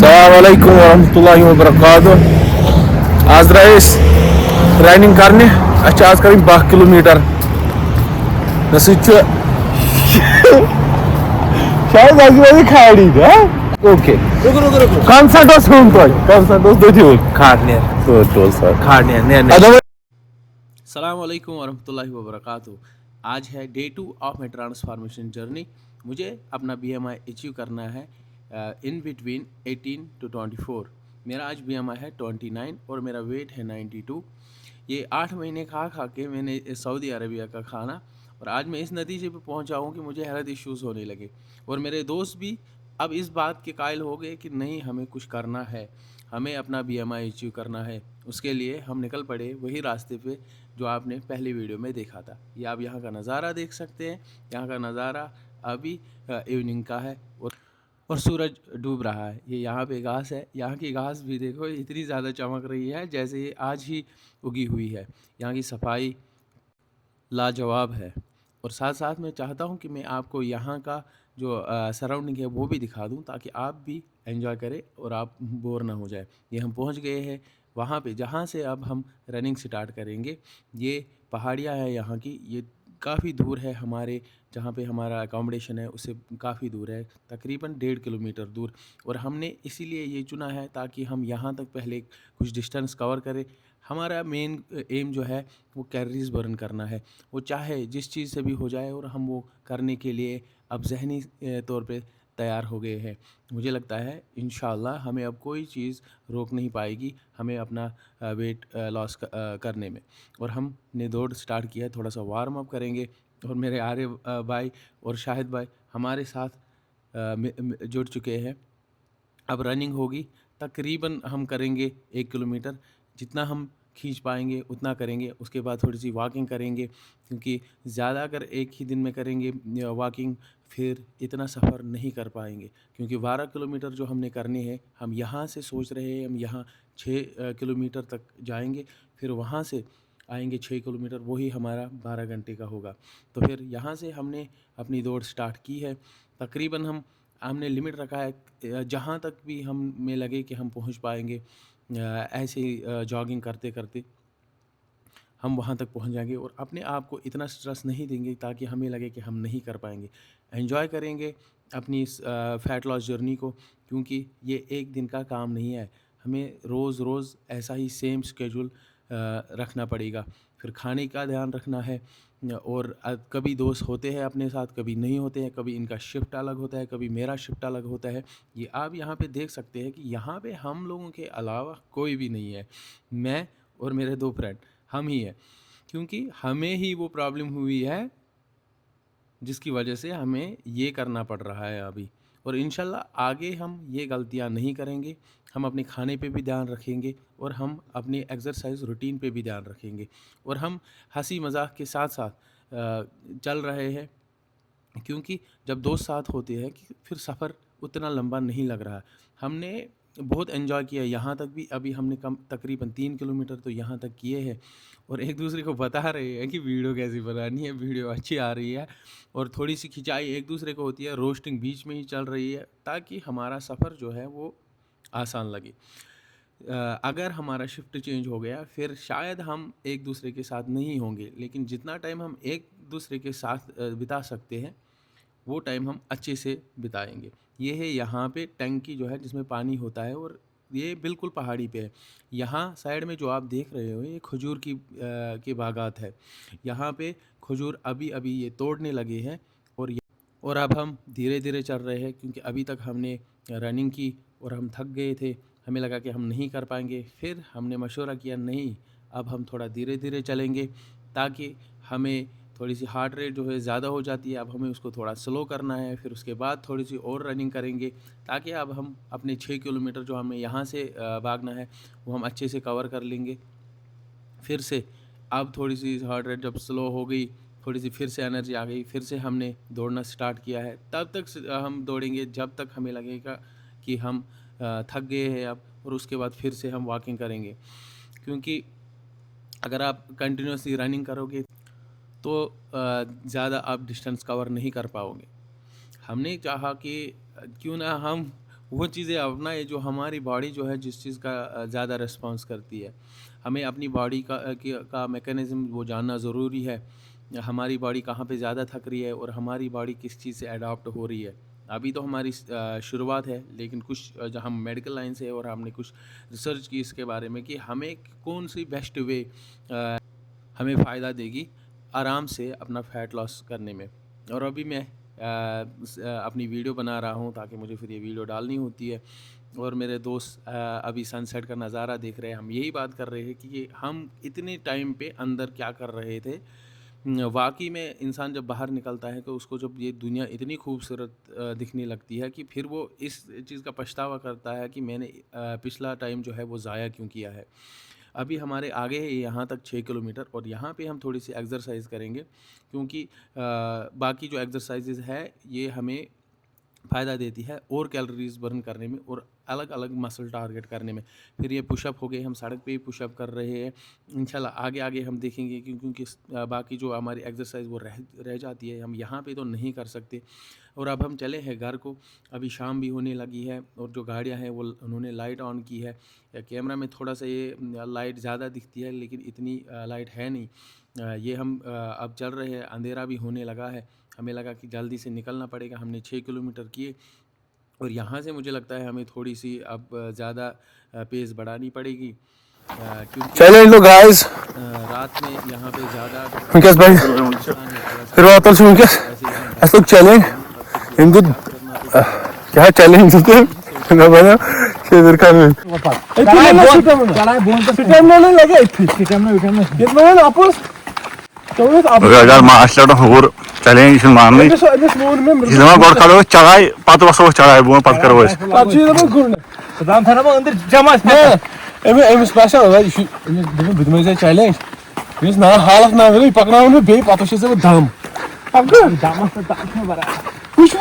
Assalamualaikum warahmatullahi wabarakatuh. आज rice running करने आज कर 10 किलोमीटर शायद आजूबाजू खाड़ी ओके कंसर्ट अस्सलामुअलैकुम वरहमतुल्लाहि वबरकातुहू। आज है day 2 of my transformation journey. मुझे अपना BMI अचीव करना है इन बिटवीन 18 to 24। मेरा आज BMI है 29 और मेरा वेट है 92। ये 8 महीने खा के मैंने सऊदी अरबिया का खाना, और आज मैं इस नतीजे पे पहुंचा हूँ कि मुझे हेल्थ इश्यूज़ होने लगे। और मेरे दोस्त भी अब इस बात के कायल हो गए कि नहीं, हमें कुछ करना है, हमें अपना BMI अचीव करना है। उसके लिए हम निकल पड़े वही रास्ते पे जो आपने पहली वीडियो में देखा था। ये आप यहाँ का नज़ारा देख सकते हैं। यहाँ का नज़ारा अभी इवनिंग का है और सूरज डूब रहा है। ये यहाँ पे घास है, यहाँ की घास भी देखो इतनी ज़्यादा चमक रही है जैसे ये आज ही उगी हुई है। यहाँ की सफाई लाजवाब है। और साथ साथ मैं चाहता हूँ कि मैं आपको यहाँ का जो सराउंडिंग है वो भी दिखा दूँ, ताकि आप भी एंजॉय करें और आप बोर ना हो जाए। ये हम पहुँच गए हैं वहाँ पे जहाँ से अब हम रनिंग स्टार्ट करेंगे। ये पहाड़ियाँ हैं यहाँ की, ये काफ़ी दूर है हमारे जहाँ पे हमारा अकोमोडेशन है उससे काफ़ी दूर है, तकरीबन 1.5 किलोमीटर दूर। और हमने इसीलिए ये चुना है ताकि हम यहाँ तक पहले कुछ डिस्टेंस कवर करें। हमारा मेन एम जो है वो कैलोरीज बर्न करना है, वो चाहे जिस चीज़ से भी हो जाए, और हम वो करने के लिए अब ज़हनी तौर पे तैयार हो गए हैं। मुझे लगता है इंशाल्लाह हमें अब कोई चीज़ रोक नहीं पाएगी हमें अपना वेट लॉस करने में। और हमने दौड़ स्टार्ट किया है, थोड़ा सा वार्म अप करेंगे। और मेरे आर्य भाई और शाहिद भाई हमारे साथ जुड़ चुके हैं। अब रनिंग होगी, तकरीबन हम करेंगे 1 किलोमीटर, जितना हम खींच पाएंगे उतना करेंगे। उसके बाद थोड़ी सी वॉकिंग करेंगे, क्योंकि ज़्यादा अगर एक ही दिन में करेंगे वॉकिंग फिर इतना सफ़र नहीं कर पाएंगे। क्योंकि 12 किलोमीटर जो हमने करने हैं, हम यहाँ से सोच रहे हैं हम यहाँ 6 किलोमीटर तक जाएंगे, फिर वहाँ से आएंगे 6 किलोमीटर, वही हमारा 12 घंटे का होगा। तो फिर यहाँ से हमने अपनी दौड़ स्टार्ट की है। तकरीबन हमने लिमिट रखा है जहाँ तक भी हमें लगे कि हम पहुँच पाएंगे, ऐसे जॉगिंग करते करते हम वहाँ तक पहुँच जाएंगे। और अपने आप को इतना स्ट्रेस नहीं देंगे ताकि हमें लगे कि हम नहीं कर पाएंगे। एंजॉय करेंगे अपनी इस फ़ैट लॉस जर्नी को, क्योंकि ये एक दिन का काम नहीं है। हमें रोज़ रोज़ ऐसा ही सेम स्केड्यूल रखना पड़ेगा। फिर खाने का ध्यान रखना है। और कभी दोस्त होते हैं अपने साथ, कभी नहीं होते हैं, कभी इनका शिफ्ट अलग होता है, कभी मेरा शिफ्ट अलग होता है। ये आप यहाँ पे देख सकते हैं कि यहाँ पे हम लोगों के अलावा कोई भी नहीं है। मैं और मेरे 2 फ्रेंड हम ही हैं, क्योंकि हमें ही वो प्रॉब्लम हुई है जिसकी वजह से हमें ये करना पड़ रहा है अभी। और इंशाल्लाह आगे हम ये गलतियाँ नहीं करेंगे। हम अपने खाने पे भी ध्यान रखेंगे, और हम अपनी एक्सरसाइज रूटीन पे भी ध्यान रखेंगे। और हम हंसी मजाक के साथ साथ चल रहे हैं, क्योंकि जब दोस्त साथ होते हैं कि फिर सफ़र उतना लंबा नहीं लग रहा। हमने बहुत एंजॉय किया यहाँ तक भी। अभी हमने कम तकरीबन 3 किलोमीटर तो यहाँ तक किए हैं, और एक दूसरे को बता रहे हैं कि वीडियो कैसी बनानी है, वीडियो अच्छी आ रही है। और थोड़ी सी खिंचाई एक दूसरे को होती है, रोस्टिंग बीच में ही चल रही है, ताकि हमारा सफ़र जो है वो आसान लगे। अगर हमारा शिफ्ट चेंज हो गया फिर शायद हम एक दूसरे के साथ नहीं होंगे, लेकिन जितना टाइम हम एक दूसरे के साथ बिता सकते हैं वो टाइम हम अच्छे से बिताएंगे। ये है यहाँ पे टंकी जो है जिसमें पानी होता है, और ये बिल्कुल पहाड़ी पे है। यहाँ साइड में जो आप देख रहे हो ये खजूर के बागात है। यहाँ पे खजूर अभी अभी ये तोड़ने लगे हैं। और अब हम धीरे धीरे चल रहे हैं, क्योंकि अभी तक हमने रनिंग की और हम थक गए थे। हमें लगा कि हम नहीं कर पाएंगे, फिर हमने मशवरा किया नहीं, अब हम थोड़ा धीरे धीरे चलेंगे, ताकि हमें थोड़ी सी हार्ट रेट जो है ज़्यादा हो जाती है, अब हमें उसको थोड़ा स्लो करना है। फिर उसके बाद थोड़ी सी और रनिंग करेंगे, ताकि अब हम अपने 6 किलोमीटर जो हमें यहाँ से भागना है वो हम अच्छे से कवर कर लेंगे। फिर से अब थोड़ी सी हार्ट रेट जब स्लो हो गई, थोड़ी सी फिर से एनर्जी आ गई, फिर से हमने दौड़ना स्टार्ट किया है। तब तक हम दौड़ेंगे जब तक हमें लगेगा कि हम थक गए हैं अब, और उसके बाद फिर से हम वॉकिंग करेंगे। क्योंकि अगर आप कंटिन्यूसली रनिंग करोगे तो ज़्यादा आप डिस्टेंस कवर नहीं कर पाओगे। हमने चाहा कि क्यों ना हम वो चीज़ें अपनाएं जो हमारी बॉडी जो है जिस चीज़ का ज़्यादा रिस्पॉन्स करती है। हमें अपनी बॉडी का मैकेनिज़्म वो जानना ज़रूरी है, हमारी बॉडी कहाँ पे ज़्यादा थक रही है और हमारी बॉडी किस चीज़ से अडॉप्ट हो रही है। अभी तो हमारी शुरुआत है, लेकिन कुछ जो हम मेडिकल लाइन से और हमने कुछ रिसर्च की इसके बारे में कि हमें कौन सी बेस्ट वे हमें फ़ायदा देगी आराम से अपना फ़ैट लॉस करने में। और अभी मैं अपनी वीडियो बना रहा हूँ ताकि मुझे फिर ये वीडियो डालनी होती है, और मेरे दोस्त अभी सनसेट का नज़ारा देख रहे हैं। हम यही बात कर रहे हैं कि हम इतने टाइम पे अंदर क्या कर रहे थे। वाकई में इंसान जब बाहर निकलता है तो उसको जब ये दुनिया इतनी खूबसूरत दिखने लगती है कि फिर वो इस चीज़ का पछतावा करता है कि मैंने पिछला टाइम जो है वो ज़ाया क्यों किया है। अभी हमारे आगे है यहाँ तक 6 किलोमीटर, और यहाँ पे हम थोड़ी सी एक्सरसाइज करेंगे क्योंकि बाकी जो एक्सरसाइजेज है ये हमें फ़ायदा देती है और कैलोरीज बर्न करने में और अलग अलग मसल टारगेट करने में। फिर ये पुशअप हो गए, हम सड़क पे ही पुशअप कर रहे हैं। इंशाल्लाह आगे आगे हम देखेंगे क्योंकि बाकी जो हमारी एक्सरसाइज वो रह जाती है, हम यहाँ पे तो नहीं कर सकते। और अब हम चले हैं घर को, अभी शाम भी होने लगी है और जो गाड़ियाँ हैं वो उन्होंने लाइट ऑन की है। कैमरा में थोड़ा सा ये लाइट ज़्यादा दिखती है लेकिन इतनी लाइट है नहीं। ये हम अब चल रहे हैं, अंधेरा भी होने लगा है, हमें लगा कि जल्दी से निकलना पड़ेगा। हमने 6 किलोमीटर किए और यहाँ से मुझे लगता है हमें थोड़ी सी अब ज़्यादा पेस बढ़ानी पड़ेगी क्योंकि चलें लो गाइस रात में यहाँ पे ज़्यादा वंकस भाई फिर वातल से वंकस ऐसे लोग चैलेंज इनको क्या चैलेंज देते ना बना शेयर कर में चला बोन तो टाइम नहीं लगे टाइम में कितना ना आपस तो आप अगर मास्टर होर चैलेंज मानने इसमें गॉड करो चढ़ाई पात वसो चढ़ाई वो पत करो इस आप चीज में गुण सदाम थाना में अंदर जमा एम स्पेशल है ये बिदमे से चैलेंज इस ना हालत ना वेले पकना में बे पतो से दाम अब दाम से ताकत में बरा कुछ